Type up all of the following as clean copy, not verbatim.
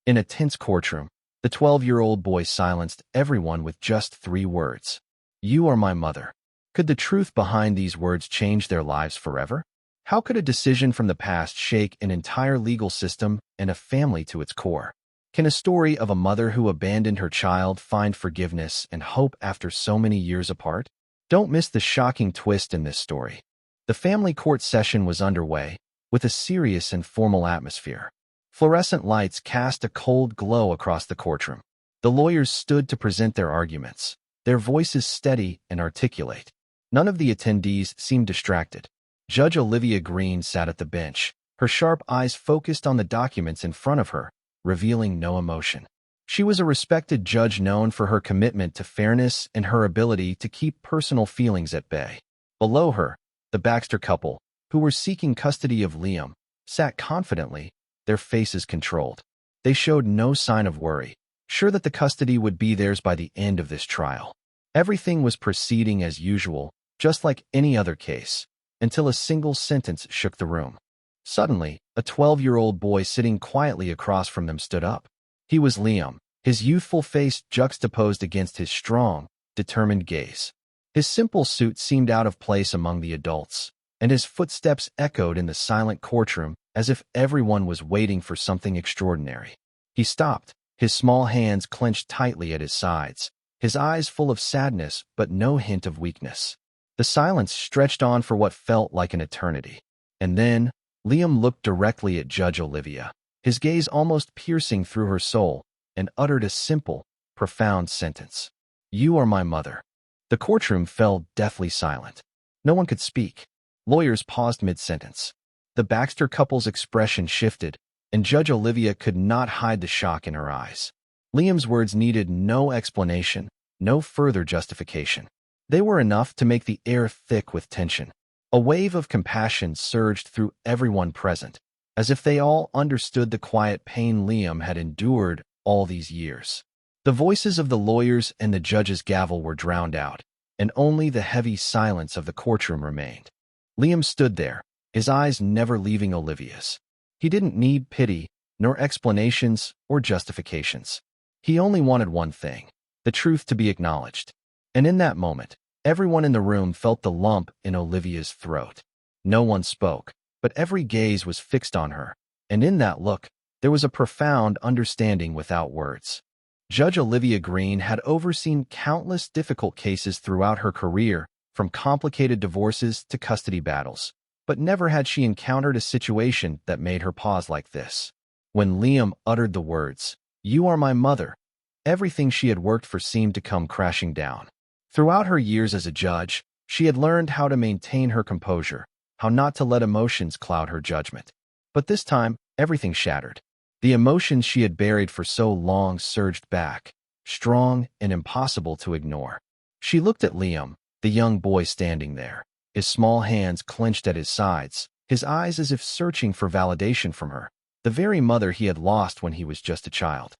In a tense courtroom, the 12-year-old boy silenced everyone with just 3 words. "You are my mother." Could the truth behind these words change their lives forever? How could a decision from the past shake an entire legal system and a family to its core? Can a story of a mother who abandoned her child find forgiveness and hope after so many years apart? Don't miss the shocking twist in this story. The family court session was underway, with a serious and formal atmosphere. Fluorescent lights cast a cold glow across the courtroom. The lawyers stood to present their arguments, their voices steady and articulate. None of the attendees seemed distracted. Judge Olivia Green sat at the bench, her sharp eyes focused on the documents in front of her, revealing no emotion. She was a respected judge known for her commitment to fairness and her ability to keep personal feelings at bay. Below her, the Baxter couple, who were seeking custody of Liam, sat confidently, their faces controlled. They showed no sign of worry, sure that the custody would be theirs by the end of this trial. Everything was proceeding as usual, just like any other case, until a single sentence shook the room. Suddenly, a 12-year-old boy sitting quietly across from them stood up. He was Liam, his youthful face juxtaposed against his strong, determined gaze. His simple suit seemed out of place among the adults, and his footsteps echoed in the silent courtroom as if everyone was waiting for something extraordinary. He stopped, his small hands clenched tightly at his sides, his eyes full of sadness but no hint of weakness. The silence stretched on for what felt like an eternity. And then, Liam looked directly at Judge Olivia, his gaze almost piercing through her soul, and uttered a simple, profound sentence. "You are my mother." The courtroom fell deathly silent. No one could speak. Lawyers paused mid-sentence. The Baxter couple's expression shifted, and Judge Olivia could not hide the shock in her eyes. Liam's words needed no explanation, no further justification. They were enough to make the air thick with tension. A wave of compassion surged through everyone present, as if they all understood the quiet pain Liam had endured all these years. The voices of the lawyers and the judge's gavel were drowned out, and only the heavy silence of the courtroom remained. Liam stood there, his eyes never leaving Olivia's. He didn't need pity, nor explanations or justifications. He only wanted one thing, the truth to be acknowledged. And in that moment, everyone in the room felt the lump in Olivia's throat. No one spoke, but every gaze was fixed on her, and in that look, there was a profound understanding without words. Judge Olivia Green had overseen countless difficult cases throughout her career, from complicated divorces to custody battles, but never had she encountered a situation that made her pause like this. When Liam uttered the words, "You are my mother," everything she had worked for seemed to come crashing down. Throughout her years as a judge, she had learned how to maintain her composure, how not to let emotions cloud her judgment. But this time, everything shattered. The emotions she had buried for so long surged back, strong and impossible to ignore. She looked at Liam, the young boy standing there, his small hands clenched at his sides, his eyes as if searching for validation from her, the very mother he had lost when he was just a child.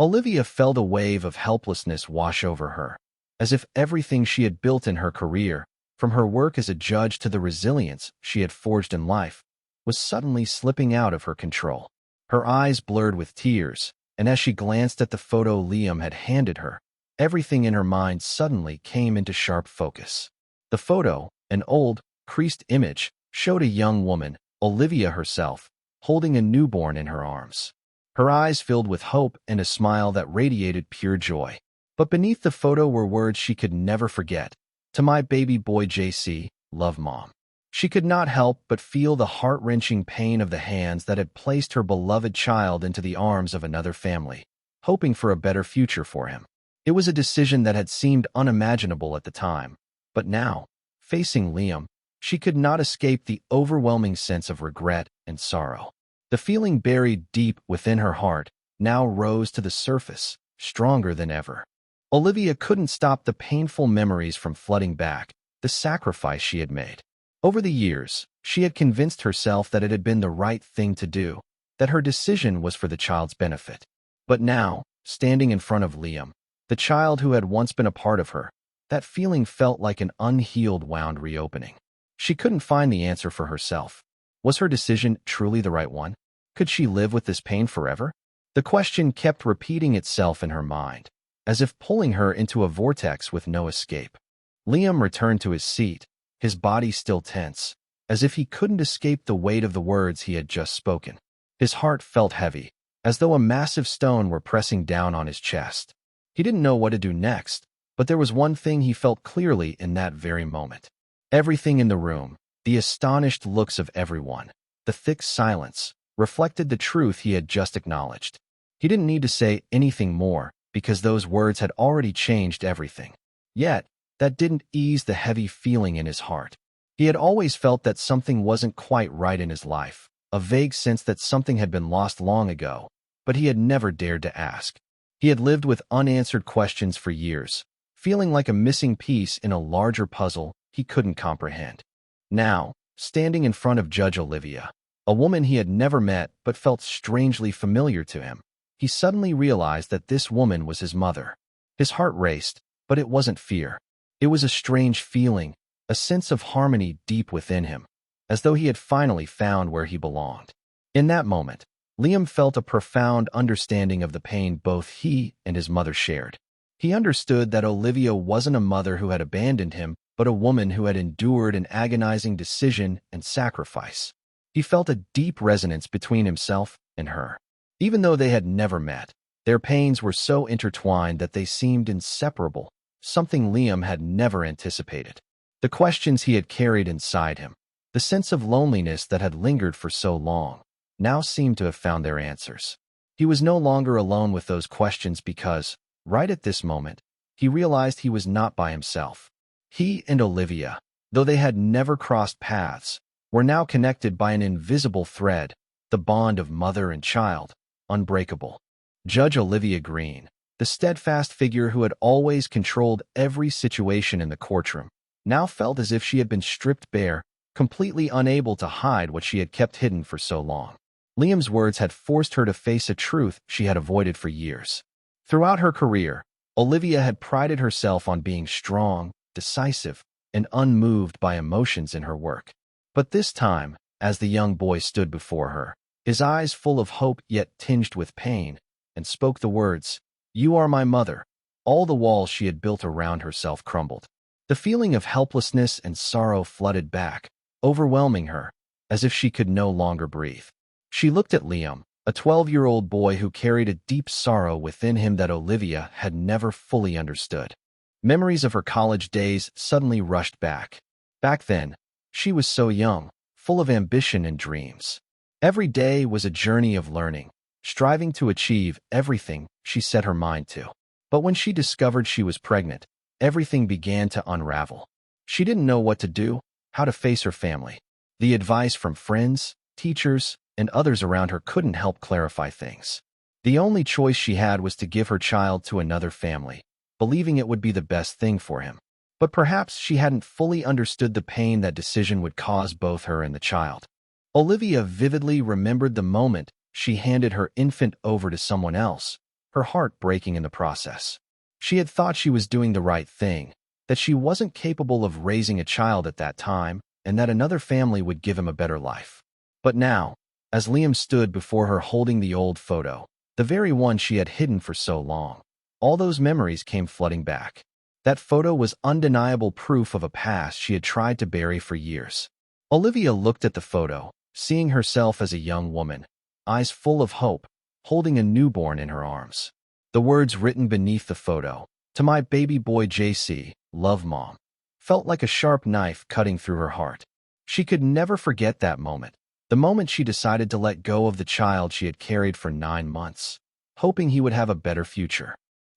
Olivia felt a wave of helplessness wash over her, as if everything she had built in her career, from her work as a judge to the resilience she had forged in life, was suddenly slipping out of her control. Her eyes blurred with tears, and as she glanced at the photo Liam had handed her, everything in her mind suddenly came into sharp focus. The photo, an old, creased image, showed a young woman, Olivia herself, holding a newborn in her arms. Her eyes filled with hope and a smile that radiated pure joy. But beneath the photo were words she could never forget. "To my baby boy JC, love Mom." She could not help but feel the heart-wrenching pain of the hands that had placed her beloved child into the arms of another family, hoping for a better future for him. It was a decision that had seemed unimaginable at the time, but now, facing Liam, she could not escape the overwhelming sense of regret and sorrow. The feeling buried deep within her heart now rose to the surface, stronger than ever. Olivia couldn't stop the painful memories from flooding back, the sacrifice she had made. Over the years, she had convinced herself that it had been the right thing to do, that her decision was for the child's benefit. But now, standing in front of Liam, the child who had once been a part of her, that feeling felt like an unhealed wound reopening. She couldn't find the answer for herself. Was her decision truly the right one? Could she live with this pain forever? The question kept repeating itself in her mind, as if pulling her into a vortex with no escape. Liam returned to his seat, his body still tense, as if he couldn't escape the weight of the words he had just spoken. His heart felt heavy, as though a massive stone were pressing down on his chest. He didn't know what to do next, but there was one thing he felt clearly in that very moment. Everything in the room, the astonished looks of everyone, the thick silence, reflected the truth he had just acknowledged. He didn't need to say anything more, because those words had already changed everything. Yet, that didn't ease the heavy feeling in his heart. He had always felt that something wasn't quite right in his life, a vague sense that something had been lost long ago, but he had never dared to ask. He had lived with unanswered questions for years, feeling like a missing piece in a larger puzzle he couldn't comprehend. Now, standing in front of Judge Olivia, a woman he had never met but felt strangely familiar to him, he suddenly realized that this woman was his mother. His heart raced, but it wasn't fear. It was a strange feeling, a sense of harmony deep within him, as though he had finally found where he belonged. In that moment, Liam felt a profound understanding of the pain both he and his mother shared. He understood that Olivia wasn't a mother who had abandoned him, but a woman who had endured an agonizing decision and sacrifice. He felt a deep resonance between himself and her. Even though they had never met, their pains were so intertwined that they seemed inseparable, something Liam had never anticipated. The questions he had carried inside him, the sense of loneliness that had lingered for so long, now seemed to have found their answers. He was no longer alone with those questions because, right at this moment, he realized he was not by himself. He and Olivia, though they had never crossed paths, were now connected by an invisible thread, the bond of mother and child, unbreakable. Judge Olivia Green, the steadfast figure who had always controlled every situation in the courtroom, now felt as if she had been stripped bare, completely unable to hide what she had kept hidden for so long. Liam's words had forced her to face a truth she had avoided for years. Throughout her career, Olivia had prided herself on being strong, decisive, and unmoved by emotions in her work. But this time, as the young boy stood before her, his eyes full of hope yet tinged with pain, and spoke the words, "You are my mother," all the walls she had built around herself crumbled. The feeling of helplessness and sorrow flooded back, overwhelming her, as if she could no longer breathe. She looked at Liam, a 12-year-old boy who carried a deep sorrow within him that Olivia had never fully understood. Memories of her college days suddenly rushed back. Back then, she was so young, full of ambition and dreams. Every day was a journey of learning, striving to achieve everything she set her mind to. But when she discovered she was pregnant, everything began to unravel. She didn't know what to do, how to face her family. The advice from friends, teachers, and others around her couldn't help clarify things. The only choice she had was to give her child to another family, believing it would be the best thing for him. But perhaps she hadn't fully understood the pain that decision would cause both her and the child. Olivia vividly remembered the moment she handed her infant over to someone else, her heart breaking in the process. She had thought she was doing the right thing, that she wasn't capable of raising a child at that time, and that another family would give him a better life. But now, as Liam stood before her holding the old photo, the very one she had hidden for so long, all those memories came flooding back. That photo was undeniable proof of a past she had tried to bury for years. Olivia looked at the photo, seeing herself as a young woman, eyes full of hope, holding a newborn in her arms. The words written beneath the photo, "To my baby boy JC, love Mom," felt like a sharp knife cutting through her heart. She could never forget that moment, the moment she decided to let go of the child she had carried for 9 months, hoping he would have a better future.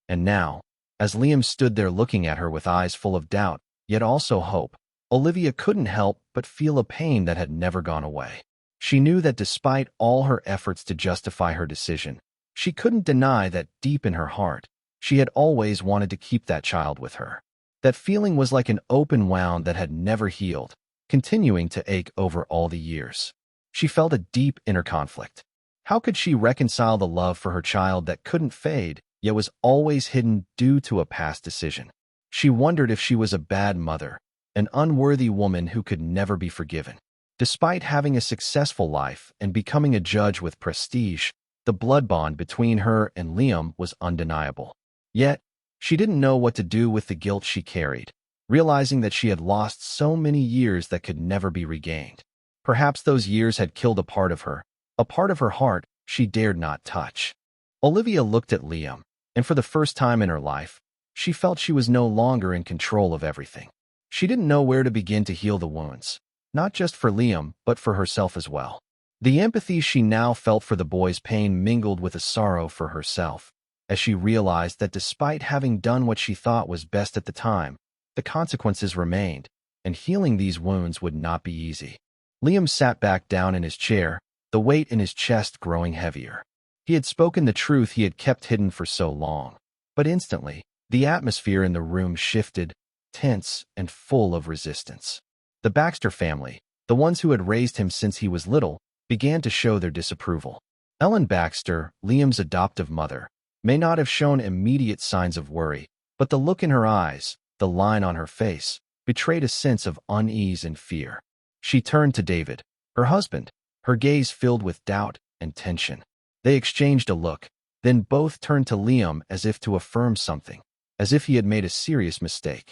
And now, as Liam stood there looking at her with eyes full of doubt, yet also hope, Olivia couldn't help but feel a pain that had never gone away. She knew that despite all her efforts to justify her decision, she couldn't deny that deep in her heart, she had always wanted to keep that child with her. That feeling was like an open wound that had never healed, continuing to ache over all the years. She felt a deep inner conflict. How could she reconcile the love for her child that couldn't fade, yet was always hidden due to a past decision? She wondered if she was a bad mother, an unworthy woman who could never be forgiven. Despite having a successful life and becoming a judge with prestige, The blood bond between her and Liam was undeniable. Yet, she didn't know what to do with the guilt she carried, realizing that she had lost so many years that could never be regained. Perhaps those years had killed a part of her heart she dared not touch. Olivia looked at Liam, and for the first time in her life, she felt she was no longer in control of everything. She didn't know where to begin to heal the wounds, not just for Liam, but for herself as well. The empathy she now felt for the boy's pain mingled with a sorrow for herself, as she realized that despite having done what she thought was best at the time, the consequences remained, and healing these wounds would not be easy. Liam sat back down in his chair, the weight in his chest growing heavier. He had spoken the truth he had kept hidden for so long. But instantly, the atmosphere in the room shifted, tense and full of resistance. The Baxter family, the ones who had raised him since he was little, began to show their disapproval. Ellen Baxter, Liam's adoptive mother, may not have shown immediate signs of worry, but the look in her eyes, the line on her face, betrayed a sense of unease and fear. She turned to David, her husband, her gaze filled with doubt and tension. They exchanged a look, then both turned to Liam as if to affirm something, as if he had made a serious mistake.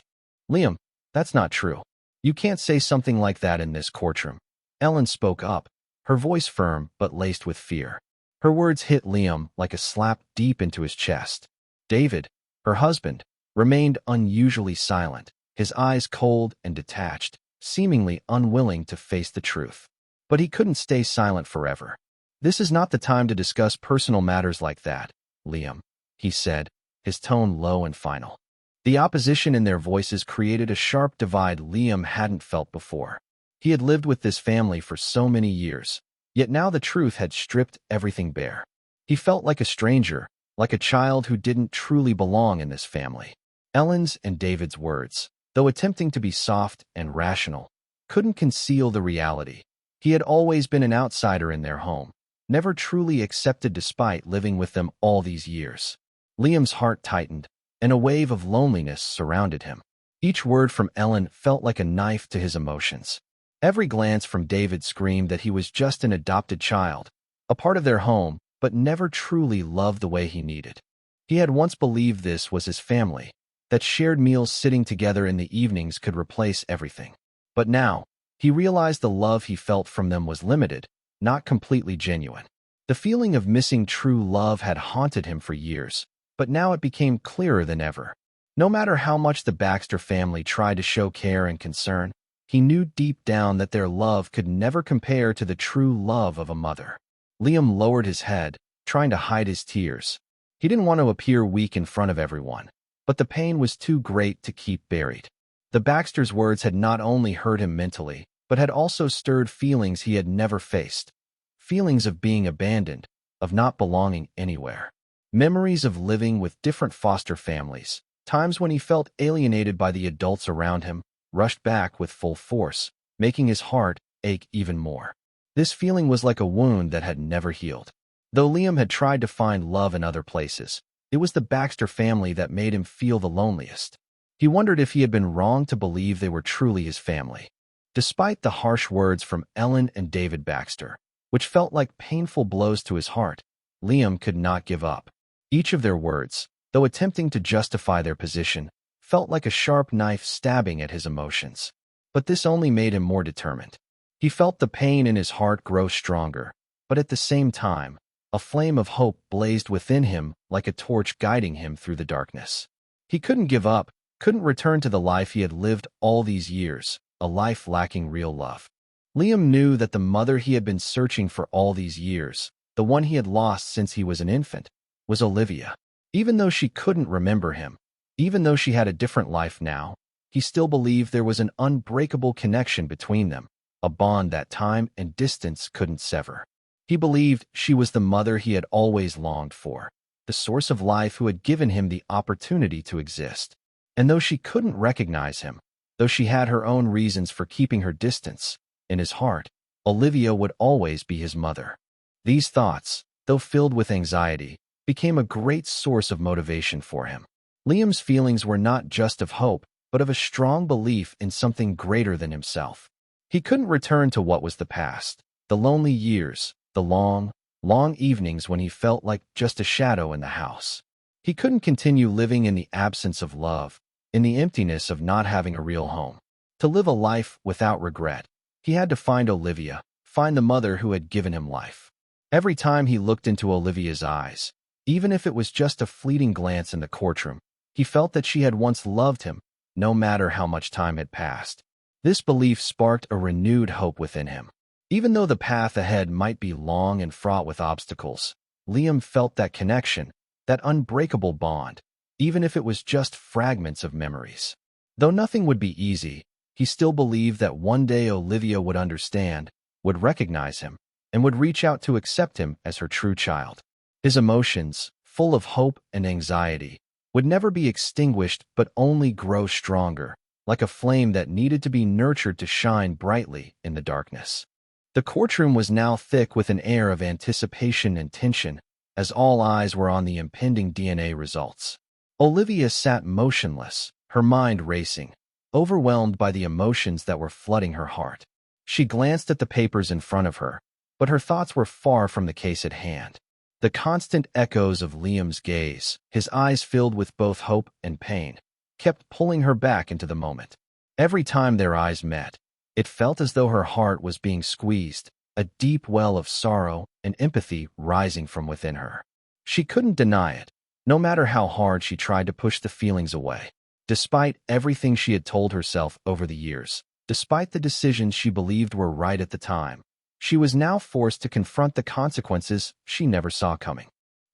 Liam, that's not true. You can't say something like that in this courtroom. Ellen spoke up, her voice firm but laced with fear. Her words hit Liam like a slap deep into his chest. David, her husband, remained unusually silent, his eyes cold and detached, seemingly unwilling to face the truth. But he couldn't stay silent forever. This is not the time to discuss personal matters like that, Liam, he said, his tone low and final. The opposition in their voices created a sharp divide Liam hadn't felt before. He had lived with this family for so many years, yet now the truth had stripped everything bare. He felt like a stranger, like a child who didn't truly belong in this family. Ellen's and David's words, though attempting to be soft and rational, couldn't conceal the reality. He had always been an outsider in their home, never truly accepted despite living with them all these years. Liam's heart tightened, and a wave of loneliness surrounded him. Each word from Ellen felt like a knife to his emotions. Every glance from David screamed that he was just an adopted child, a part of their home, but never truly loved the way he needed. He had once believed this was his family, that shared meals sitting together in the evenings could replace everything. But now, he realized the love he felt from them was limited, not completely genuine. The feeling of missing true love had haunted him for years, but now it became clearer than ever. No matter how much the Baxter family tried to show care and concern, he knew deep down that their love could never compare to the true love of a mother. Liam lowered his head, trying to hide his tears. He didn't want to appear weak in front of everyone, but the pain was too great to keep buried. The Baxter's words had not only hurt him mentally, but had also stirred feelings he had never faced. Feelings of being abandoned, of not belonging anywhere. Memories of living with different foster families, times when he felt alienated by the adults around him, rushed back with full force, making his heart ache even more. This feeling was like a wound that had never healed. Though Liam had tried to find love in other places, it was the Baxter family that made him feel the loneliest. He wondered if he had been wrong to believe they were truly his family. Despite the harsh words from Ellen and David Baxter, which felt like painful blows to his heart, Liam could not give up. Each of their words, though attempting to justify their position, felt like a sharp knife stabbing at his emotions. But this only made him more determined. He felt the pain in his heart grow stronger, but at the same time, a flame of hope blazed within him like a torch guiding him through the darkness. He couldn't give up, couldn't return to the life he had lived all these years, a life lacking real love. Liam knew that the mother he had been searching for all these years, the one he had lost since he was an infant, was Olivia. Even though she couldn't remember him, even though she had a different life now, he still believed there was an unbreakable connection between them, a bond that time and distance couldn't sever. He believed she was the mother he had always longed for, the source of life who had given him the opportunity to exist. And though she couldn't recognize him, though she had her own reasons for keeping her distance, in his heart, Olivia would always be his mother. These thoughts, though filled with anxiety, became a great source of motivation for him. Liam's feelings were not just of hope, but of a strong belief in something greater than himself. He couldn't return to what was the past, the lonely years, the long, long evenings when he felt like just a shadow in the house. He couldn't continue living in the absence of love, in the emptiness of not having a real home. To live a life without regret, he had to find Olivia, find the mother who had given him life. Every time he looked into Olivia's eyes, even if it was just a fleeting glance in the courtroom, he felt that she had once loved him, no matter how much time had passed. This belief sparked a renewed hope within him. Even though the path ahead might be long and fraught with obstacles, Liam felt that connection, that unbreakable bond, even if it was just fragments of memories. Though nothing would be easy, he still believed that one day Olivia would understand, would recognize him, and would reach out to accept him as her true child. His emotions, full of hope and anxiety, would never be extinguished but only grow stronger, like a flame that needed to be nurtured to shine brightly in the darkness. The courtroom was now thick with an air of anticipation and tension, as all eyes were on the impending DNA results. Olivia sat motionless, her mind racing, overwhelmed by the emotions that were flooding her heart. She glanced at the papers in front of her, but her thoughts were far from the case at hand. The constant echoes of Liam's gaze, his eyes filled with both hope and pain, kept pulling her back into the moment. Every time their eyes met, it felt as though her heart was being squeezed, a deep well of sorrow and empathy rising from within her. She couldn't deny it, no matter how hard she tried to push the feelings away. Despite everything she had told herself over the years, despite the decisions she believed were right at the time, she was now forced to confront the consequences she never saw coming.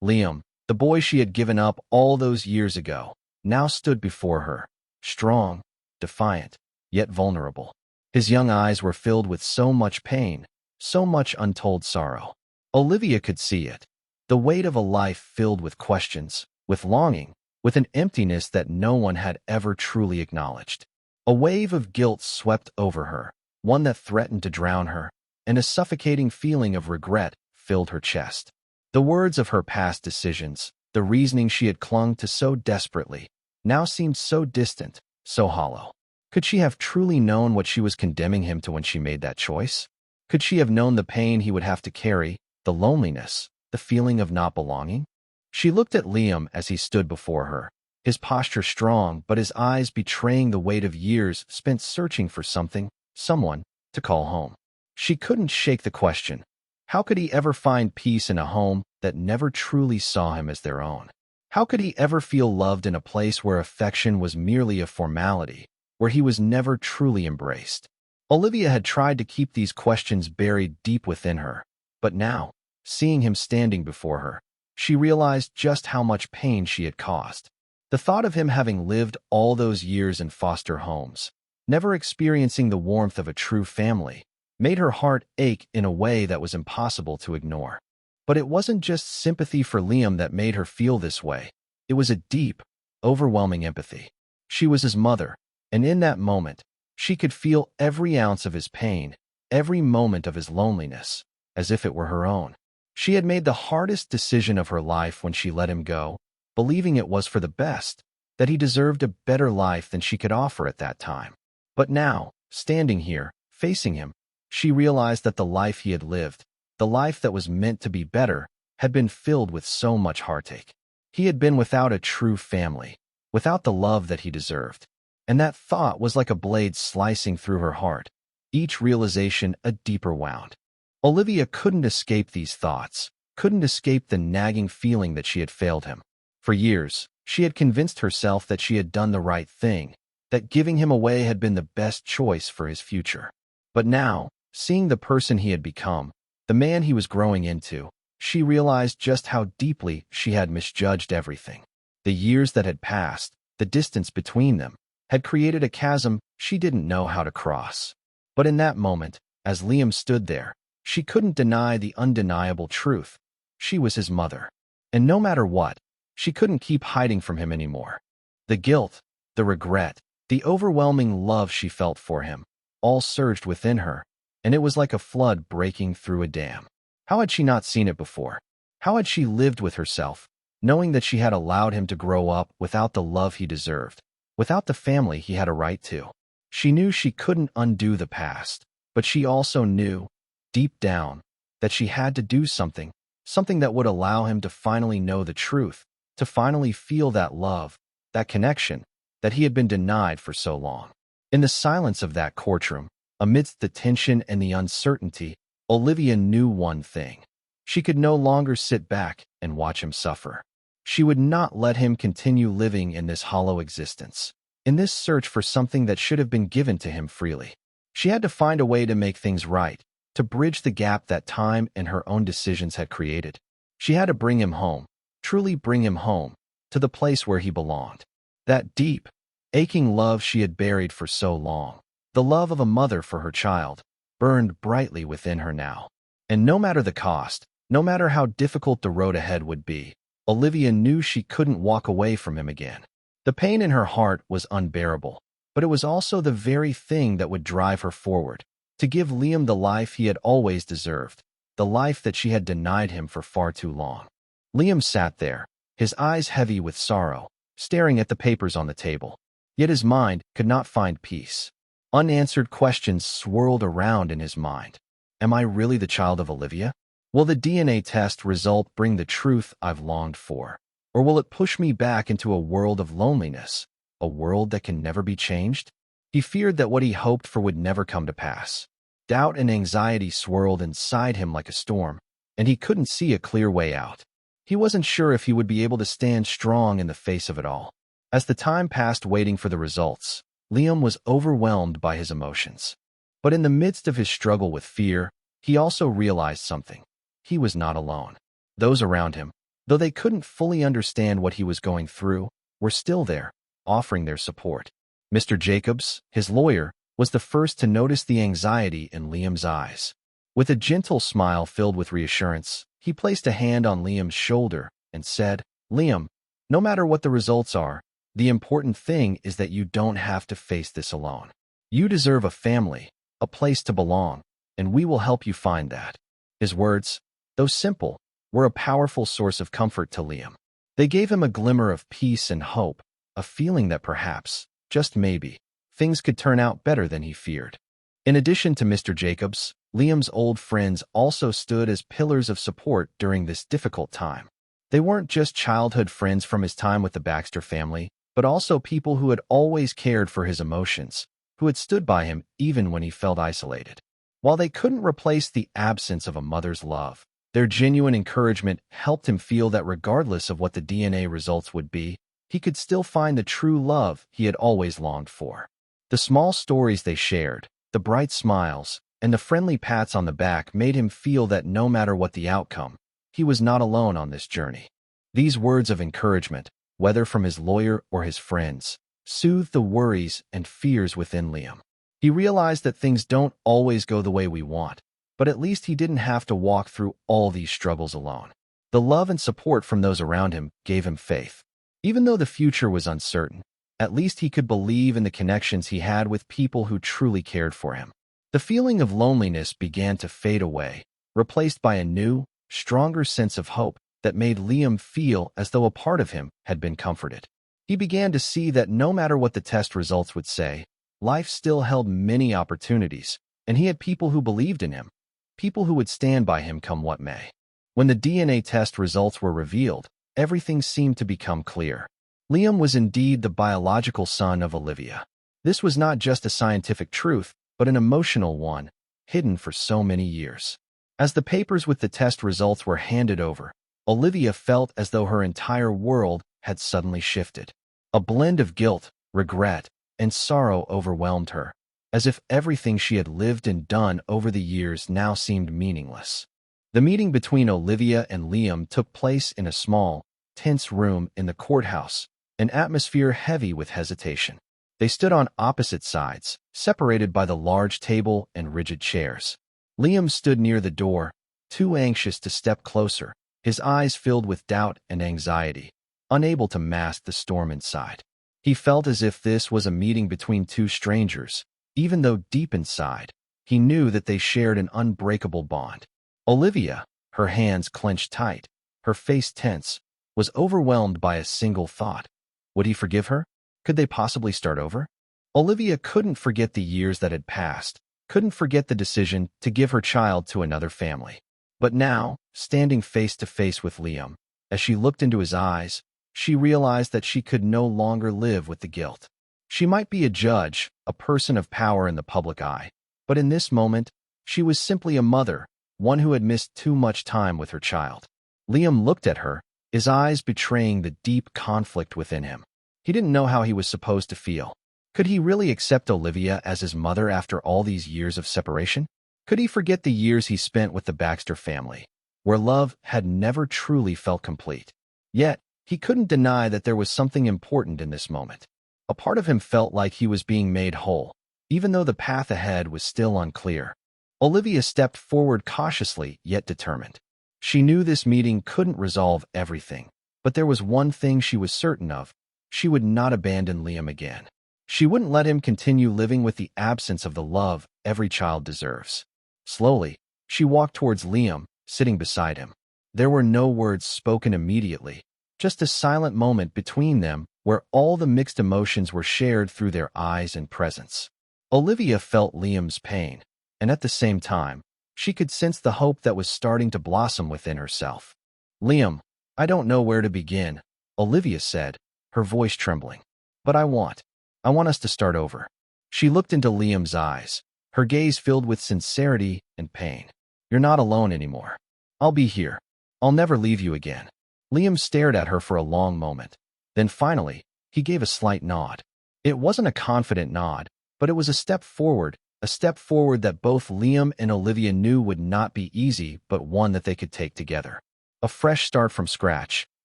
Liam, the boy she had given up all those years ago, now stood before her, strong, defiant, yet vulnerable. His young eyes were filled with so much pain, so much untold sorrow. Olivia could see it, the weight of a life filled with questions, with longing, with an emptiness that no one had ever truly acknowledged. A wave of guilt swept over her, one that threatened to drown her, and a suffocating feeling of regret filled her chest. The words of her past decisions, the reasoning she had clung to so desperately, now seemed so distant, so hollow. Could she have truly known what she was condemning him to when she made that choice? Could she have known the pain he would have to carry, the loneliness, the feeling of not belonging? She looked at Liam as he stood before her, his posture strong but his eyes betraying the weight of years spent searching for something, someone, to call home. She couldn't shake the question. How could he ever find peace in a home that never truly saw him as their own? How could he ever feel loved in a place where affection was merely a formality, where he was never truly embraced? Olivia had tried to keep these questions buried deep within her, but now, seeing him standing before her, she realized just how much pain she had caused. The thought of him having lived all those years in foster homes, never experiencing the warmth of a true family, made her heart ache in a way that was impossible to ignore. But it wasn't just sympathy for Liam that made her feel this way. It was a deep, overwhelming empathy. She was his mother, and in that moment, she could feel every ounce of his pain, every moment of his loneliness, as if it were her own. She had made the hardest decision of her life when she let him go, believing it was for the best, that he deserved a better life than she could offer at that time. But now, standing here, facing him, she realized that the life he had lived, the life that was meant to be better, had been filled with so much heartache. He had been without a true family, without the love that he deserved. And that thought was like a blade slicing through her heart, each realization a deeper wound. Olivia couldn't escape these thoughts, couldn't escape the nagging feeling that she had failed him. For years, she had convinced herself that she had done the right thing, that giving him away had been the best choice for his future. But now, seeing the person he had become, the man he was growing into, she realized just how deeply she had misjudged everything. The years that had passed, the distance between them, had created a chasm she didn't know how to cross. But in that moment, as Liam stood there, she couldn't deny the undeniable truth. She was his mother. And no matter what, she couldn't keep hiding from him anymore. The guilt, the regret, the overwhelming love she felt for him, all surged within her, and it was like a flood breaking through a dam. How had she not seen it before? How had she lived with herself, knowing that she had allowed him to grow up without the love he deserved, without the family he had a right to? She knew she couldn't undo the past, but she also knew, deep down, that she had to do something, something that would allow him to finally know the truth, to finally feel that love, that connection that he had been denied for so long. In the silence of that courtroom, amidst the tension and the uncertainty, Olivia knew one thing. She could no longer sit back and watch him suffer. She would not let him continue living in this hollow existence, in this search for something that should have been given to him freely. She had to find a way to make things right, to bridge the gap that time and her own decisions had created. She had to bring him home, truly bring him home, to the place where he belonged. That deep, aching love she had buried for so long, the love of a mother for her child, burned brightly within her now. And no matter the cost, no matter how difficult the road ahead would be, Olivia knew she couldn't walk away from him again. The pain in her heart was unbearable, but it was also the very thing that would drive her forward, to give Liam the life he had always deserved, the life that she had denied him for far too long. Liam sat there, his eyes heavy with sorrow, staring at the papers on the table. Yet his mind could not find peace. Unanswered questions swirled around in his mind. Am I really the child of Olivia? Will the DNA test result bring the truth I've longed for? Or will it push me back into a world of loneliness, a world that can never be changed? He feared that what he hoped for would never come to pass. Doubt and anxiety swirled inside him like a storm, and he couldn't see a clear way out. He wasn't sure if he would be able to stand strong in the face of it all. As the time passed waiting for the results, Liam was overwhelmed by his emotions. But in the midst of his struggle with fear, he also realized something. He was not alone. Those around him, though they couldn't fully understand what he was going through, were still there, offering their support. Mr. Jacobs, his lawyer, was the first to notice the anxiety in Liam's eyes. With a gentle smile filled with reassurance, he placed a hand on Liam's shoulder and said, "Liam, no matter what the results are, the important thing is that you don't have to face this alone. You deserve a family, a place to belong, and we will help you find that." His words, though simple, were a powerful source of comfort to Liam. They gave him a glimmer of peace and hope, a feeling that perhaps, just maybe, things could turn out better than he feared. In addition to Mr. Jacobs, Liam's old friends also stood as pillars of support during this difficult time. They weren't just childhood friends from his time with the Baxter family, but also people who had always cared for his emotions, who had stood by him even when he felt isolated. While they couldn't replace the absence of a mother's love, their genuine encouragement helped him feel that regardless of what the DNA results would be, he could still find the true love he had always longed for. The small stories they shared, the bright smiles, and the friendly pats on the back made him feel that no matter what the outcome, he was not alone on this journey. These words of encouragement, whether from his lawyer or his friends, soothed the worries and fears within Liam. He realized that things don't always go the way we want, but at least he didn't have to walk through all these struggles alone. The love and support from those around him gave him faith. Even though the future was uncertain, at least he could believe in the connections he had with people who truly cared for him. The feeling of loneliness began to fade away, replaced by a new, stronger sense of hope that made Liam feel as though a part of him had been comforted. He began to see that no matter what the test results would say, life still held many opportunities, and he had people who believed in him, people who would stand by him come what may. When the DNA test results were revealed, everything seemed to become clear. Liam was indeed the biological son of Olivia. This was not just a scientific truth, but an emotional one, hidden for so many years. As the papers with the test results were handed over, Olivia felt as though her entire world had suddenly shifted. A blend of guilt, regret, and sorrow overwhelmed her, as if everything she had lived and done over the years now seemed meaningless. The meeting between Olivia and Liam took place in a small, tense room in the courthouse, an atmosphere heavy with hesitation. They stood on opposite sides, separated by the large table and rigid chairs. Liam stood near the door, too anxious to step closer, his eyes filled with doubt and anxiety, unable to mask the storm inside. He felt as if this was a meeting between two strangers, even though deep inside, he knew that they shared an unbreakable bond. Olivia, her hands clenched tight, her face tense, was overwhelmed by a single thought. Would he forgive her? Could they possibly start over? Olivia couldn't forget the years that had passed, couldn't forget the decision to give her child to another family. But now, standing face to face with Liam. As she looked into his eyes, she realized that she could no longer live with the guilt. She might be a judge, a person of power in the public eye, but in this moment, she was simply a mother, one who had missed too much time with her child. Liam looked at her, his eyes betraying the deep conflict within him. He didn't know how he was supposed to feel. Could he really accept Olivia as his mother after all these years of separation? Could he forget the years he spent with the Baxter family, where love had never truly felt complete? Yet, he couldn't deny that there was something important in this moment. A part of him felt like he was being made whole, even though the path ahead was still unclear. Olivia stepped forward cautiously, yet determined. She knew this meeting couldn't resolve everything, but there was one thing she was certain of: she would not abandon Liam again. She wouldn't let him continue living with the absence of the love every child deserves. Slowly, she walked towards Liam, sitting beside him. There were no words spoken immediately, just a silent moment between them where all the mixed emotions were shared through their eyes and presence. Olivia felt Liam's pain, and at the same time, she could sense the hope that was starting to blossom within herself. "Liam, I don't know where to begin," Olivia said, her voice trembling. "But I want us to start over." She looked into Liam's eyes, her gaze filled with sincerity and pain. "You're not alone anymore. I'll be here. I'll never leave you again." Liam stared at her for a long moment. Then finally, he gave a slight nod. It wasn't a confident nod, but it was a step forward that both Liam and Olivia knew would not be easy, but one that they could take together. A fresh start from scratch,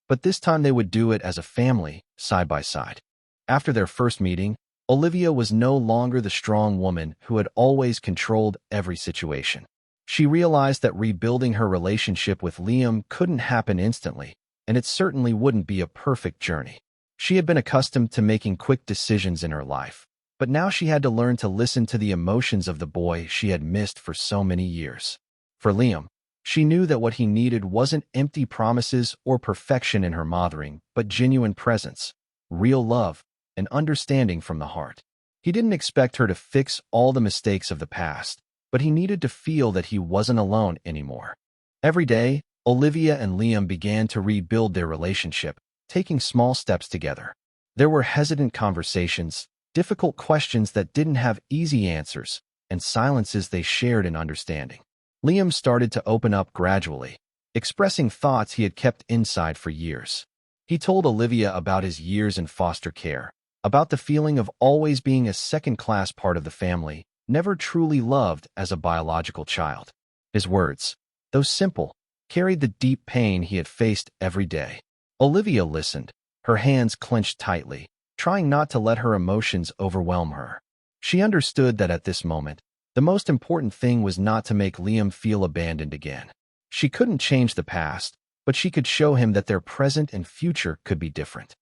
but this time they would do it as a family, side by side. After their first meeting, Olivia was no longer the strong woman who had always controlled every situation. She realized that rebuilding her relationship with Liam couldn't happen instantly, and it certainly wouldn't be a perfect journey. She had been accustomed to making quick decisions in her life, but now she had to learn to listen to the emotions of the boy she had missed for so many years. For Liam, she knew that what he needed wasn't empty promises or perfection in her mothering, but genuine presence, real love, and understanding from the heart. He didn't expect her to fix all the mistakes of the past, but he needed to feel that he wasn't alone anymore. Every day, Olivia and Liam began to rebuild their relationship, taking small steps together. There were hesitant conversations, difficult questions that didn't have easy answers, and silences they shared in understanding. Liam started to open up gradually, expressing thoughts he had kept inside for years. He told Olivia about his years in foster care, about the feeling of always being a second-class part of the family, never truly loved as a biological child. His words, though simple, carried the deep pain he had faced every day. Olivia listened, her hands clenched tightly, trying not to let her emotions overwhelm her. She understood that at this moment, the most important thing was not to make Liam feel abandoned again. She couldn't change the past, but she could show him that their present and future could be different.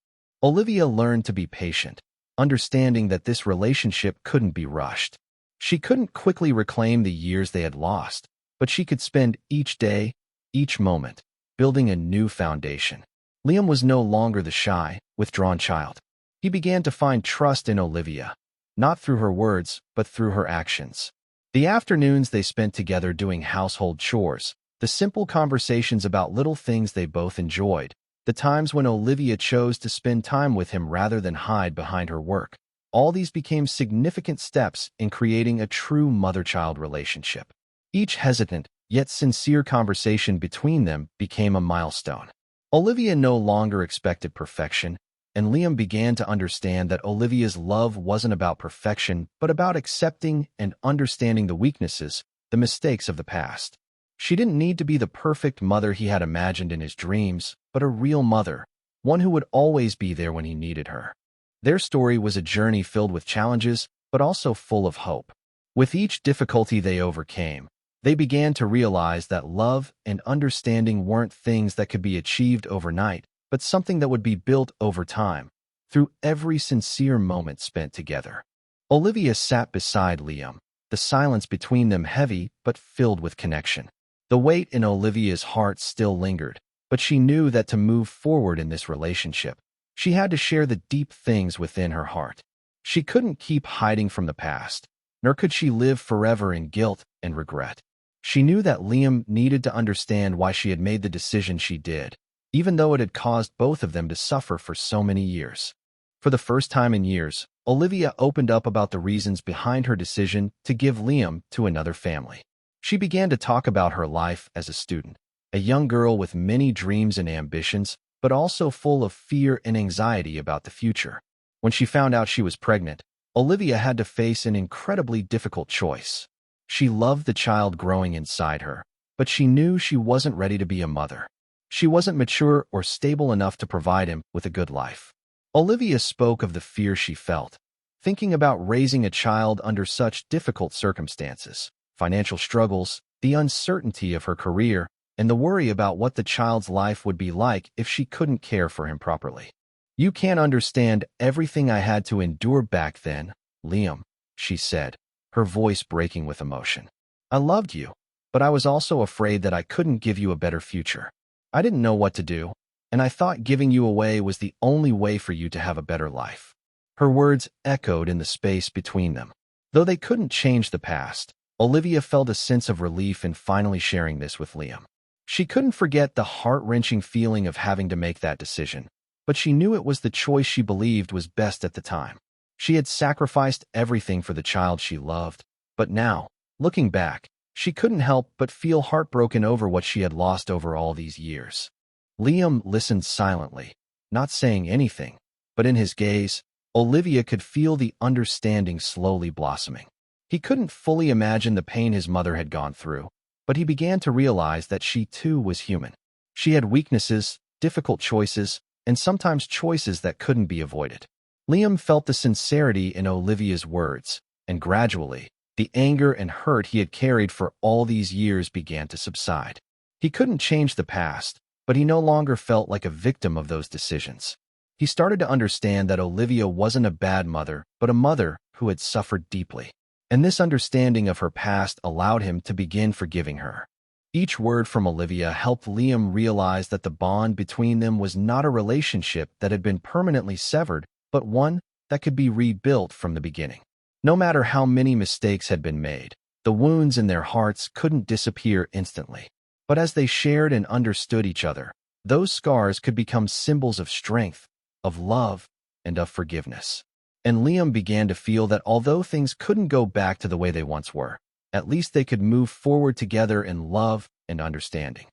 Olivia learned to be patient, understanding that this relationship couldn't be rushed. She couldn't quickly reclaim the years they had lost, but she could spend each day, each moment, building a new foundation. Liam was no longer the shy, withdrawn child. He began to find trust in Olivia, not through her words, but through her actions. The afternoons they spent together doing household chores, the simple conversations about little things they both enjoyed, the times when Olivia chose to spend time with him rather than hide behind her work, all these became significant steps in creating a true mother-child relationship. Each hesitant, yet sincere conversation between them became a milestone. Olivia no longer expected perfection, and Liam began to understand that Olivia's love wasn't about perfection, but about accepting and understanding the weaknesses, the mistakes of the past. She didn't need to be the perfect mother he had imagined in his dreams, but a real mother, one who would always be there when he needed her. Their story was a journey filled with challenges, but also full of hope. With each difficulty they overcame, they began to realize that love and understanding weren't things that could be achieved overnight, but something that would be built over time, through every sincere moment spent together. Olivia sat beside Liam, the silence between them heavy but filled with connection. The weight in Olivia's heart still lingered, but she knew that to move forward in this relationship, she had to share the deep things within her heart. She couldn't keep hiding from the past, nor could she live forever in guilt and regret. She knew that Liam needed to understand why she had made the decision she did, even though it had caused both of them to suffer for so many years. For the first time in years, Olivia opened up about the reasons behind her decision to give Liam to another family. She began to talk about her life as a student, a young girl with many dreams and ambitions, but also full of fear and anxiety about the future. When she found out she was pregnant, Olivia had to face an incredibly difficult choice. She loved the child growing inside her, but she knew she wasn't ready to be a mother. She wasn't mature or stable enough to provide him with a good life. Olivia spoke of the fear she felt, thinking about raising a child under such difficult circumstances, financial struggles, the uncertainty of her career, and the worry about what the child's life would be like if she couldn't care for him properly. "You can't understand everything I had to endure back then, Liam," she said, her voice breaking with emotion. "I loved you, but I was also afraid that I couldn't give you a better future. I didn't know what to do, and I thought giving you away was the only way for you to have a better life." Her words echoed in the space between them. Though they couldn't change the past, Olivia felt a sense of relief in finally sharing this with Liam. She couldn't forget the heart-wrenching feeling of having to make that decision, but she knew it was the choice she believed was best at the time. She had sacrificed everything for the child she loved, but now, looking back, she couldn't help but feel heartbroken over what she had lost over all these years. Liam listened silently, not saying anything, but in his gaze, Olivia could feel the understanding slowly blossoming. He couldn't fully imagine the pain his mother had gone through, but he began to realize that she too was human. She had weaknesses, difficult choices, and sometimes choices that couldn't be avoided. Liam felt the sincerity in Olivia's words, and gradually, the anger and hurt he had carried for all these years began to subside. He couldn't change the past, but he no longer felt like a victim of those decisions. He started to understand that Olivia wasn't a bad mother, but a mother who had suffered deeply. And this understanding of her past allowed him to begin forgiving her. Each word from Olivia helped Liam realize that the bond between them was not a relationship that had been permanently severed, but one that could be rebuilt from the beginning. No matter how many mistakes had been made, the wounds in their hearts couldn't disappear instantly. But as they shared and understood each other, those scars could become symbols of strength, of love, and of forgiveness. And Liam began to feel that although things couldn't go back to the way they once were, at least they could move forward together in love and understanding.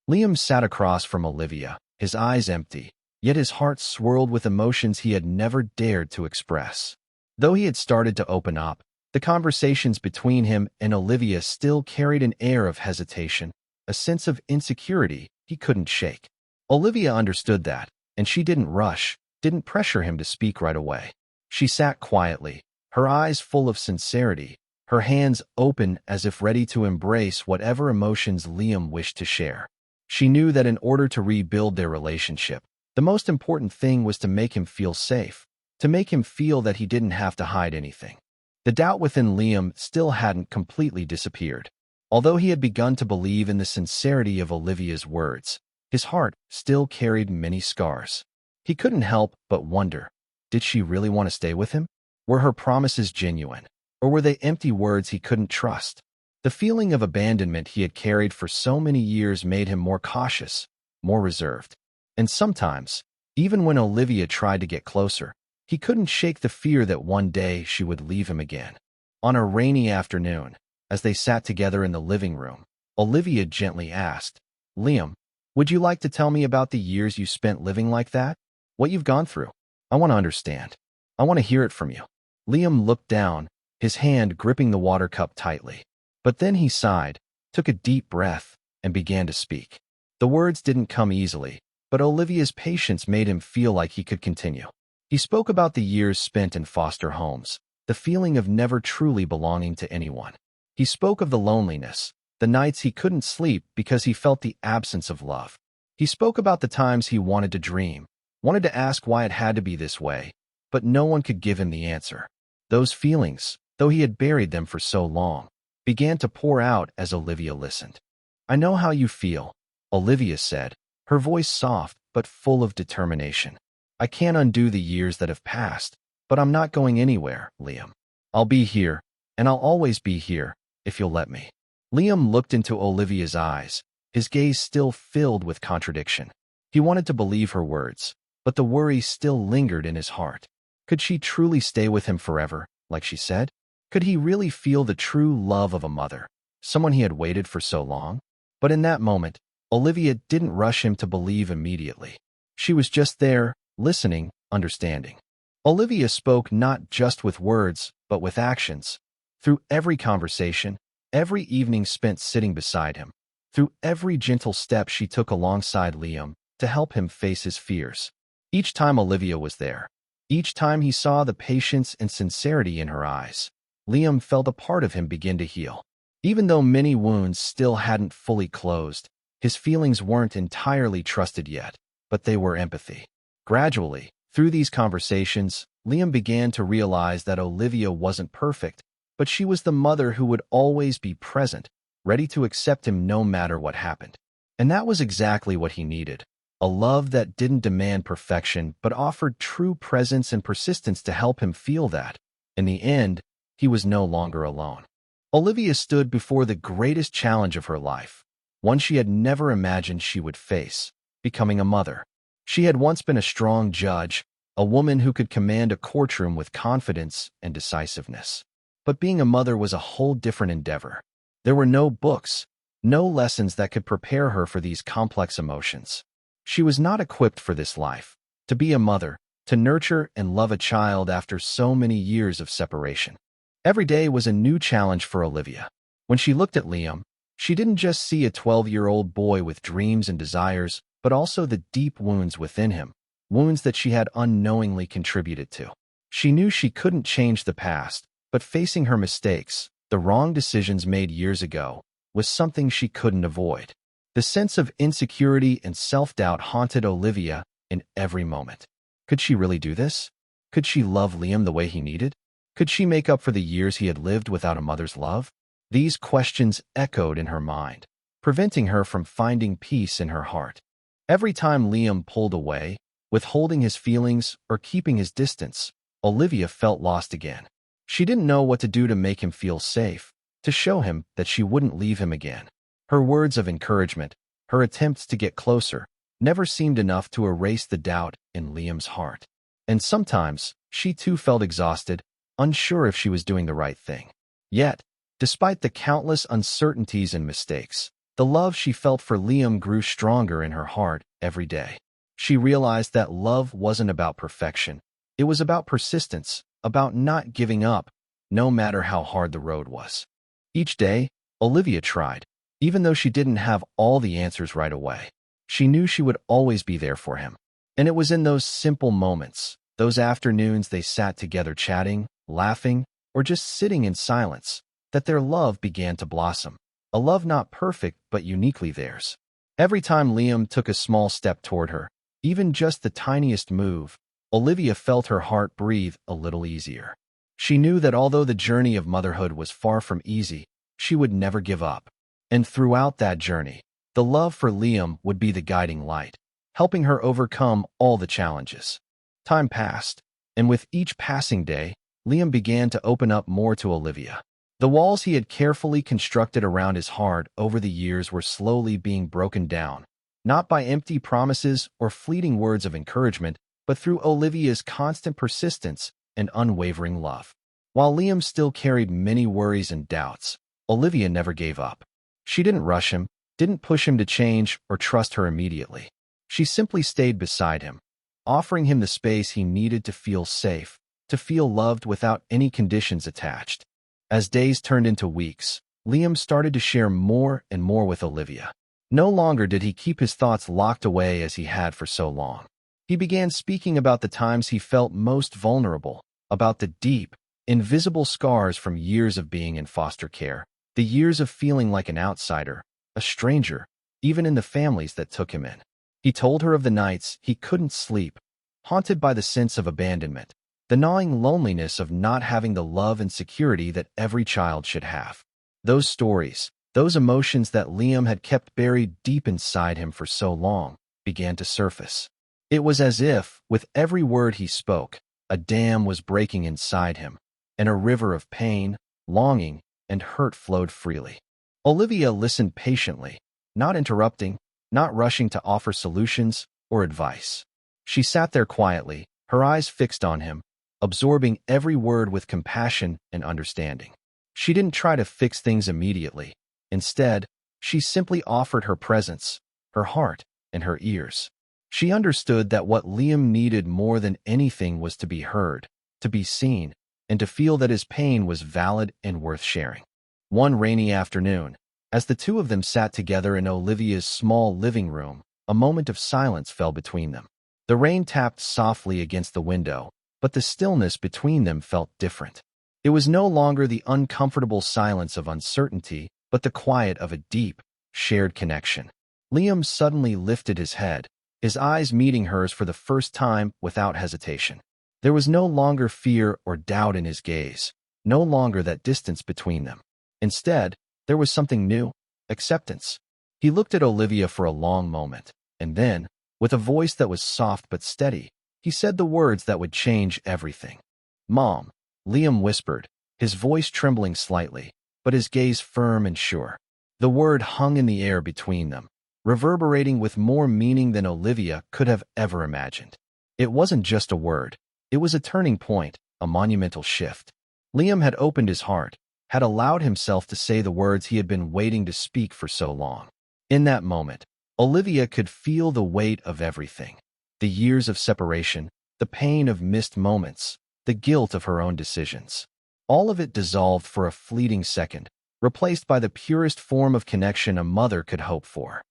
Liam sat across from Olivia, his eyes empty, yet his heart swirled with emotions he had never dared to express. Though he had started to open up, the conversations between him and Olivia still carried an air of hesitation, a sense of insecurity he couldn't shake. Olivia understood that, and she didn't rush, didn't pressure him to speak right away. She sat quietly, her eyes full of sincerity, her hands open as if ready to embrace whatever emotions Liam wished to share. She knew that in order to rebuild their relationship, the most important thing was to make him feel safe, to make him feel that he didn't have to hide anything. The doubt within Liam still hadn't completely disappeared. Although he had begun to believe in the sincerity of Olivia's words, his heart still carried many scars. He couldn't help but wonder, did she really want to stay with him? Were her promises genuine, or were they empty words he couldn't trust? The feeling of abandonment he had carried for so many years made him more cautious, more reserved. And sometimes, even when Olivia tried to get closer, he couldn't shake the fear that one day she would leave him again. On a rainy afternoon, as they sat together in the living room, Olivia gently asked, "Liam, would you like to tell me about the years you spent living like that? What you've gone through? I want to understand. I want to hear it from you." Liam looked down, his hand gripping the water cup tightly. But then he sighed, took a deep breath, and began to speak. The words didn't come easily, but Olivia's patience made him feel like he could continue. He spoke about the years spent in foster homes, the feeling of never truly belonging to anyone. He spoke of the loneliness, the nights he couldn't sleep because he felt the absence of love. He spoke about the times he wanted to dream, wanted to ask why it had to be this way, but no one could give him the answer. Those feelings, though he had buried them for so long, began to pour out as Olivia listened. "I know how you feel," Olivia said, her voice soft but full of determination. "I can't undo the years that have passed, but I'm not going anywhere, Liam. I'll be here, and I'll always be here, if you'll let me." Liam looked into Olivia's eyes, his gaze still filled with contradiction. He wanted to believe her words, but the worry still lingered in his heart. Could she truly stay with him forever, like she said? Could he really feel the true love of a mother, someone he had waited for so long? But in that moment, Olivia didn't rush him to believe immediately. She was just there, listening, understanding. Olivia spoke not just with words, but with actions. Through every conversation, every evening spent sitting beside him, through every gentle step she took alongside Liam to help him face his fears. Each time Olivia was there, each time he saw the patience and sincerity in her eyes, Liam felt a part of him begin to heal. Even though many wounds still hadn't fully closed, his feelings weren't entirely trusted yet, but they were empathy. Gradually, through these conversations, Liam began to realize that Olivia wasn't perfect, but she was the mother who would always be present, ready to accept him no matter what happened. And that was exactly what he needed. A love that didn't demand perfection, but offered true presence and persistence to help him feel that. In the end, he was no longer alone. Olivia stood before the greatest challenge of her life, one she had never imagined she would face, becoming a mother. She had once been a strong judge, a woman who could command a courtroom with confidence and decisiveness. But being a mother was a whole different endeavor. There were no books, no lessons that could prepare her for these complex emotions. She was not equipped for this life, to be a mother, to nurture and love a child after so many years of separation. Every day was a new challenge for Olivia. When she looked at Liam, she didn't just see a 12-year-old boy with dreams and desires, but also the deep wounds within him, wounds that she had unknowingly contributed to. She knew she couldn't change the past, but facing her mistakes, the wrong decisions made years ago, was something she couldn't avoid. The sense of insecurity and self-doubt haunted Olivia in every moment. Could she really do this? Could she love Liam the way he needed? Could she make up for the years he had lived without a mother's love? These questions echoed in her mind, preventing her from finding peace in her heart. Every time Liam pulled away, withholding his feelings or keeping his distance, Olivia felt lost again. She didn't know what to do to make him feel safe, to show him that she wouldn't leave him again. Her words of encouragement, her attempts to get closer, never seemed enough to erase the doubt in Liam's heart. And sometimes, she too felt exhausted, unsure if she was doing the right thing. Yet, despite the countless uncertainties and mistakes, the love she felt for Liam grew stronger in her heart every day. She realized that love wasn't about perfection. It was about persistence, about not giving up, no matter how hard the road was. Each day, Olivia tried. Even though she didn't have all the answers right away, she knew she would always be there for him. And it was in those simple moments, those afternoons they sat together chatting, laughing, or just sitting in silence, that their love began to blossom. A love not perfect, but uniquely theirs. Every time Liam took a small step toward her, even just the tiniest move, Olivia felt her heart breathe a little easier. She knew that although the journey of motherhood was far from easy, she would never give up. And throughout that journey, the love for Liam would be the guiding light, helping her overcome all the challenges. Time passed, and with each passing day, Liam began to open up more to Olivia. The walls he had carefully constructed around his heart over the years were slowly being broken down, not by empty promises or fleeting words of encouragement, but through Olivia's constant persistence and unwavering love. While Liam still carried many worries and doubts, Olivia never gave up. She didn't rush him, didn't push him to change or trust her immediately. She simply stayed beside him, offering him the space he needed to feel safe, to feel loved without any conditions attached. As days turned into weeks, Liam started to share more and more with Olivia. No longer did he keep his thoughts locked away as he had for so long. He began speaking about the times he felt most vulnerable, about the deep, invisible scars from years of being in foster care, the years of feeling like an outsider, a stranger, even in the families that took him in. He told her of the nights he couldn't sleep, haunted by the sense of abandonment, the gnawing loneliness of not having the love and security that every child should have. Those stories, those emotions that Liam had kept buried deep inside him for so long, began to surface. It was as if, with every word he spoke, a dam was breaking inside him, and a river of pain, longing, and hurt flowed freely. Olivia listened patiently, not interrupting, not rushing to offer solutions or advice. She sat there quietly, her eyes fixed on him, absorbing every word with compassion and understanding. She didn't try to fix things immediately. Instead, she simply offered her presence, her heart, and her ears. She understood that what Liam needed more than anything was to be heard, to be seen, and to feel that his pain was valid and worth sharing. One rainy afternoon, as the two of them sat together in Olivia's small living room, a moment of silence fell between them. The rain tapped softly against the window, but the stillness between them felt different. It was no longer the uncomfortable silence of uncertainty, but the quiet of a deep, shared connection. Liam suddenly lifted his head, his eyes meeting hers for the first time without hesitation. There was no longer fear or doubt in his gaze, no longer that distance between them. Instead, there was something new, acceptance. He looked at Olivia for a long moment, and then, with a voice that was soft but steady, he said the words that would change everything. "Mom," Liam whispered, his voice trembling slightly, but his gaze firm and sure. The word hung in the air between them, reverberating with more meaning than Olivia could have ever imagined. It wasn't just a word. It was a turning point, a monumental shift. Liam had opened his heart, had allowed himself to say the words he had been waiting to speak for so long. In that moment, Olivia could feel the weight of everything. The years of separation, the pain of missed moments, the guilt of her own decisions. All of it dissolved for a fleeting second, replaced by the purest form of connection a mother could hope for.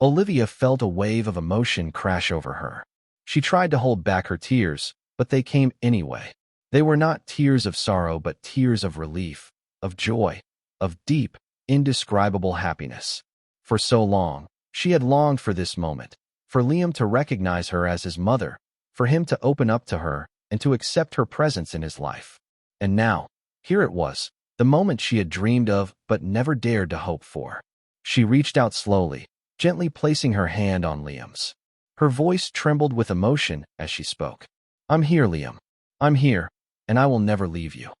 Olivia felt a wave of emotion crash over her. She tried to hold back her tears, but they came anyway. They were not tears of sorrow, but tears of relief, of joy, of deep, indescribable happiness. For so long, she had longed for this moment, for Liam to recognize her as his mother, for him to open up to her and to accept her presence in his life. And now, here it was, the moment she had dreamed of but never dared to hope for. She reached out slowly, gently placing her hand on Liam's. Her voice trembled with emotion as she spoke. "I'm here, Liam. I'm here, and I will never leave you."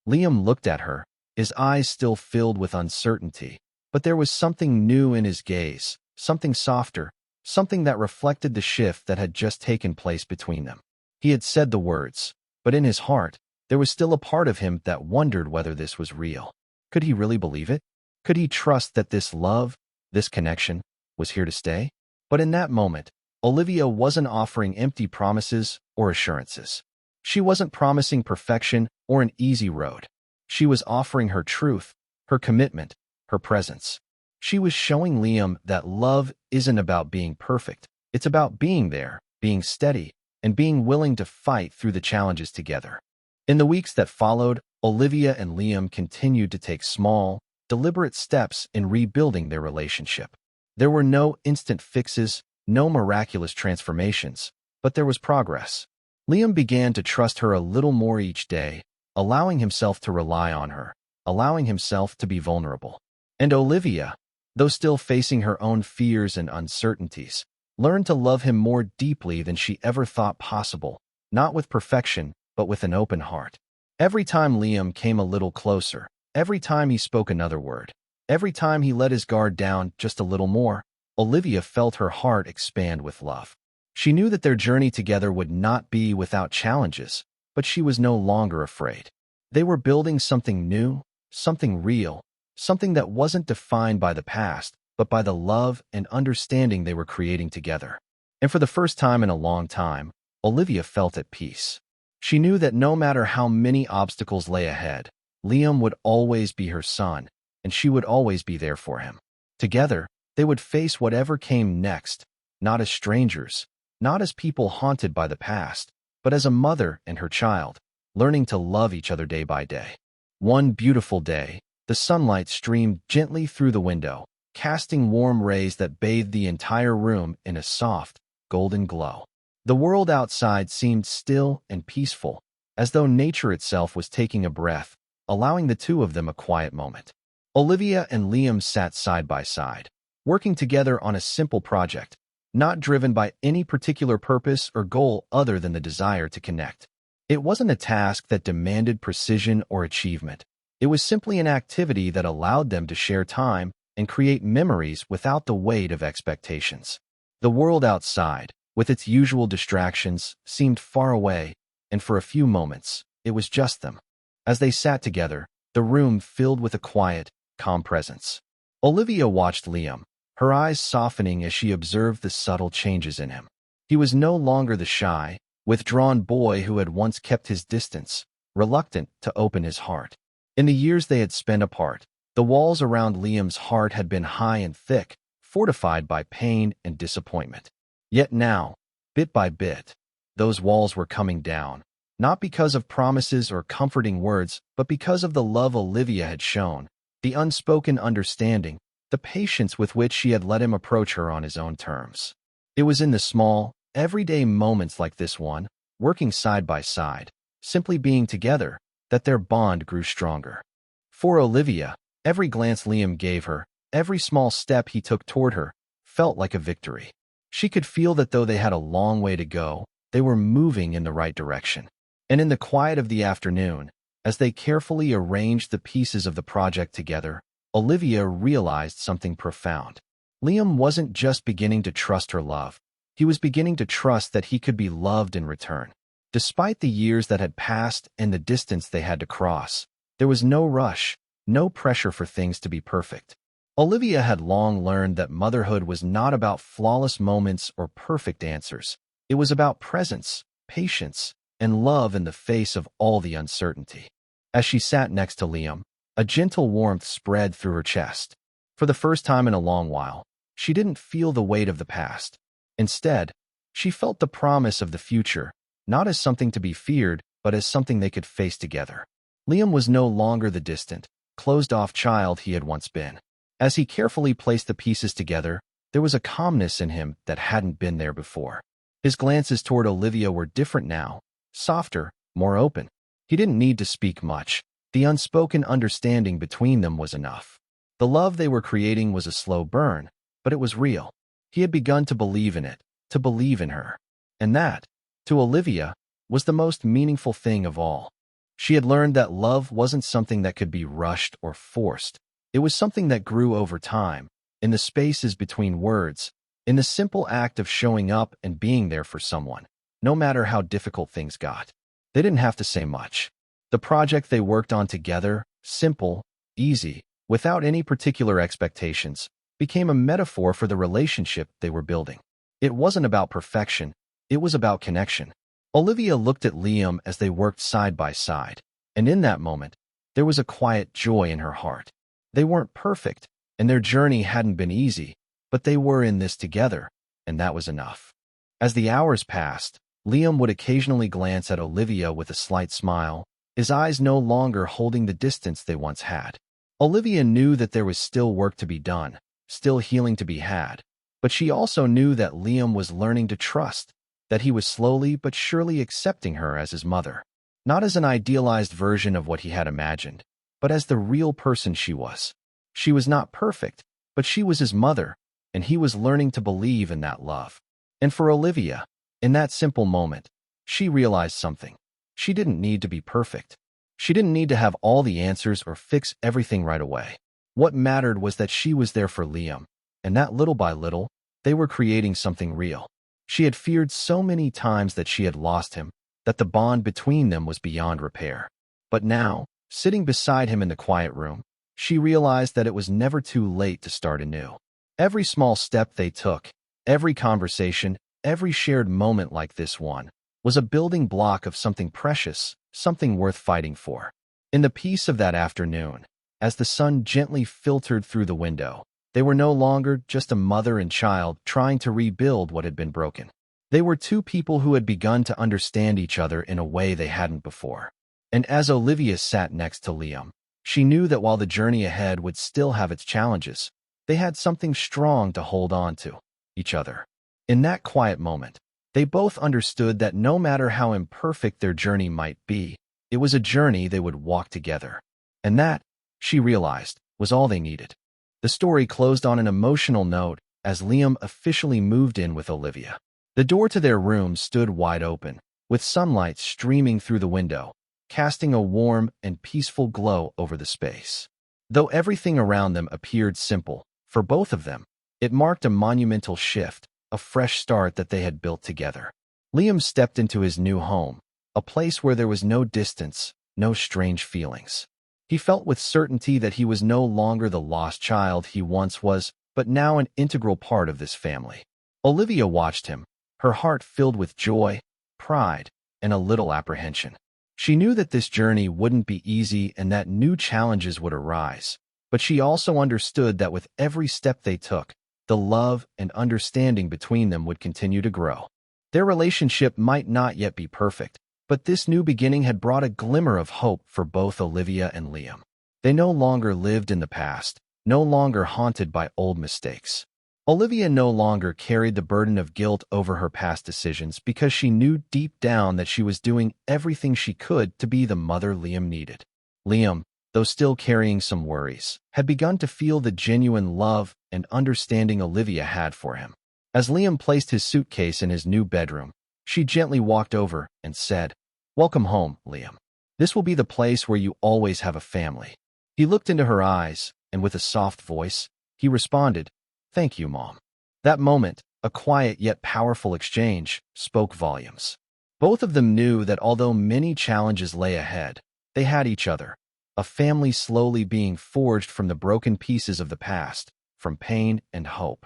Liam looked at her, his eyes still filled with uncertainty, but there was something new in his gaze, something softer, something that reflected the shift that had just taken place between them. He had said the words, but in his heart, there was still a part of him that wondered whether this was real. Could he really believe it? Could he trust that this love, this connection, was here to stay? But in that moment, Olivia wasn't offering empty promises or assurances. She wasn't promising perfection or an easy road. She was offering her truth, her commitment, her presence. She was showing Liam that love isn't about being perfect. It's about being there, being steady, and being willing to fight through the challenges together. In the weeks that followed, Olivia and Liam continued to take small, deliberate steps in rebuilding their relationship. There were no instant fixes, no miraculous transformations, but there was progress. Liam began to trust her a little more each day, allowing himself to rely on her, allowing himself to be vulnerable. And Olivia, though still facing her own fears and uncertainties, learned to love him more deeply than she ever thought possible, not with perfection, but with an open heart. Every time Liam came a little closer, every time he spoke another word, every time he let his guard down just a little more, Olivia felt her heart expand with love. She knew that their journey together would not be without challenges, but she was no longer afraid. They were building something new, something real, something that wasn't defined by the past, but by the love and understanding they were creating together. And for the first time in a long time, Olivia felt at peace. She knew that no matter how many obstacles lay ahead, Liam would always be her son, and she would always be there for him. Together, they would face whatever came next, not as strangers, not as people haunted by the past, but as a mother and her child, learning to love each other day by day. One beautiful day, the sunlight streamed gently through the window, casting warm rays that bathed the entire room in a soft, golden glow. The world outside seemed still and peaceful, as though nature itself was taking a breath, allowing the two of them a quiet moment. Olivia and Liam sat side by side, working together on a simple project, not driven by any particular purpose or goal other than the desire to connect. It wasn't a task that demanded precision or achievement. It was simply an activity that allowed them to share time, and create memories without the weight of expectations. The world outside, with its usual distractions, seemed far away, and for a few moments, it was just them. As they sat together, the room filled with a quiet, calm presence. Olivia watched Liam, her eyes softening as she observed the subtle changes in him. He was no longer the shy, withdrawn boy who had once kept his distance, reluctant to open his heart. In the years they had spent apart, the walls around Liam's heart had been high and thick, fortified by pain and disappointment. Yet now, bit by bit, those walls were coming down, not because of promises or comforting words, but because of the love Olivia had shown, the unspoken understanding, the patience with which she had let him approach her on his own terms. It was in the small, everyday moments like this one, working side by side, simply being together, that their bond grew stronger. For Olivia, every glance Liam gave her, every small step he took toward her, felt like a victory. She could feel that though they had a long way to go, they were moving in the right direction. And in the quiet of the afternoon, as they carefully arranged the pieces of the project together, Olivia realized something profound. Liam wasn't just beginning to trust her love. He was beginning to trust that he could be loved in return. Despite the years that had passed and the distance they had to cross, there was no rush, no pressure for things to be perfect. Olivia had long learned that motherhood was not about flawless moments or perfect answers. It was about presence, patience, and love in the face of all the uncertainty. As she sat next to Liam, a gentle warmth spread through her chest. For the first time in a long while, she didn't feel the weight of the past. Instead, she felt the promise of the future, not as something to be feared, but as something they could face together. Liam was no longer the distant, closed-off child he had once been. As he carefully placed the pieces together, there was a calmness in him that hadn't been there before. His glances toward Olivia were different now, softer, more open. He didn't need to speak much. The unspoken understanding between them was enough. The love they were creating was a slow burn, but it was real. He had begun to believe in it, to believe in her. And that, to Olivia, was the most meaningful thing of all. She had learned that love wasn't something that could be rushed or forced. It was something that grew over time, in the spaces between words, in the simple act of showing up and being there for someone, no matter how difficult things got. They didn't have to say much. The project they worked on together, simple, easy, without any particular expectations, became a metaphor for the relationship they were building. It wasn't about perfection, it was about connection. Olivia looked at Liam as they worked side by side, and in that moment, there was a quiet joy in her heart. They weren't perfect, and their journey hadn't been easy, but they were in this together, and that was enough. As the hours passed, Liam would occasionally glance at Olivia with a slight smile, his eyes no longer holding the distance they once had. Olivia knew that there was still work to be done, still healing to be had, but she also knew that Liam was learning to trust, that he was slowly but surely accepting her as his mother, not as an idealized version of what he had imagined, but as the real person she was. She was not perfect, but she was his mother, and he was learning to believe in that love. And for Olivia, in that simple moment, she realized something. She didn't need to be perfect. She didn't need to have all the answers or fix everything right away. What mattered was that she was there for Liam, and that little by little, they were creating something real. She had feared so many times that she had lost him, that the bond between them was beyond repair. But now, sitting beside him in the quiet room, she realized that it was never too late to start anew. Every small step they took, every conversation, every shared moment like this one, was a building block of something precious, something worth fighting for. In the peace of that afternoon, as the sun gently filtered through the window, they were no longer just a mother and child trying to rebuild what had been broken. They were two people who had begun to understand each other in a way they hadn't before. And as Olivia sat next to Liam, she knew that while the journey ahead would still have its challenges, they had something strong to hold on to, each other. In that quiet moment, they both understood that no matter how imperfect their journey might be, it was a journey they would walk together. And that, she realized, was all they needed. The story closed on an emotional note as Liam officially moved in with Olivia. The door to their room stood wide open, with sunlight streaming through the window, casting a warm and peaceful glow over the space. Though everything around them appeared simple, for both of them, it marked a monumental shift, a fresh start that they had built together. Liam stepped into his new home, a place where there was no distance, no strange feelings. He felt with certainty that he was no longer the lost child he once was, but now an integral part of this family. Olivia watched him, her heart filled with joy, pride, and a little apprehension. She knew that this journey wouldn't be easy and that new challenges would arise, but she also understood that with every step they took, the love and understanding between them would continue to grow. Their relationship might not yet be perfect, but this new beginning had brought a glimmer of hope for both Olivia and Liam. They no longer lived in the past, no longer haunted by old mistakes. Olivia no longer carried the burden of guilt over her past decisions because she knew deep down that she was doing everything she could to be the mother Liam needed. Liam, though still carrying some worries, had begun to feel the genuine love and understanding Olivia had for him. As Liam placed his suitcase in his new bedroom, she gently walked over and said, "Welcome home, Liam. This will be the place where you always have a family." He looked into her eyes, and with a soft voice, he responded, "Thank you, Mom." That moment, a quiet yet powerful exchange, spoke volumes. Both of them knew that although many challenges lay ahead, they had each other, a family slowly being forged from the broken pieces of the past, from pain and hope.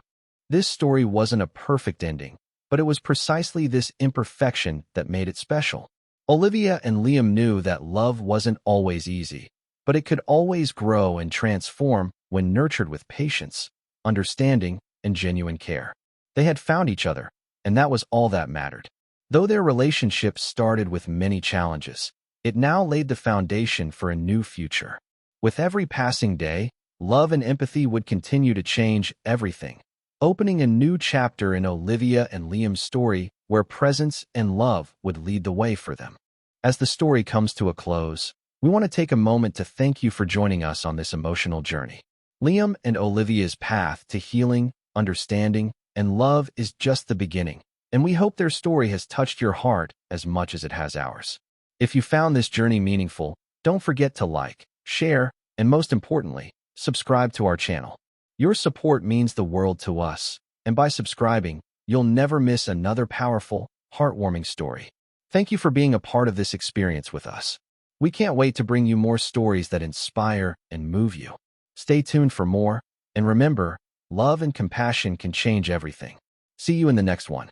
This story wasn't a perfect ending, but it was precisely this imperfection that made it special. Olivia and Liam knew that love wasn't always easy, but it could always grow and transform when nurtured with patience, understanding, and genuine care. They had found each other, and that was all that mattered. Though their relationship started with many challenges, it now laid the foundation for a new future. With every passing day, love and empathy would continue to change everything, opening a new chapter in Olivia and Liam's story where presence and love would lead the way for them. As the story comes to a close, we want to take a moment to thank you for joining us on this emotional journey. Liam and Olivia's path to healing, understanding, and love is just the beginning, and we hope their story has touched your heart as much as it has ours. If you found this journey meaningful, don't forget to like, share, and most importantly, subscribe to our channel. Your support means the world to us, and by subscribing, you'll never miss another powerful, heartwarming story. Thank you for being a part of this experience with us. We can't wait to bring you more stories that inspire and move you. Stay tuned for more, and remember, love and compassion can change everything. See you in the next one.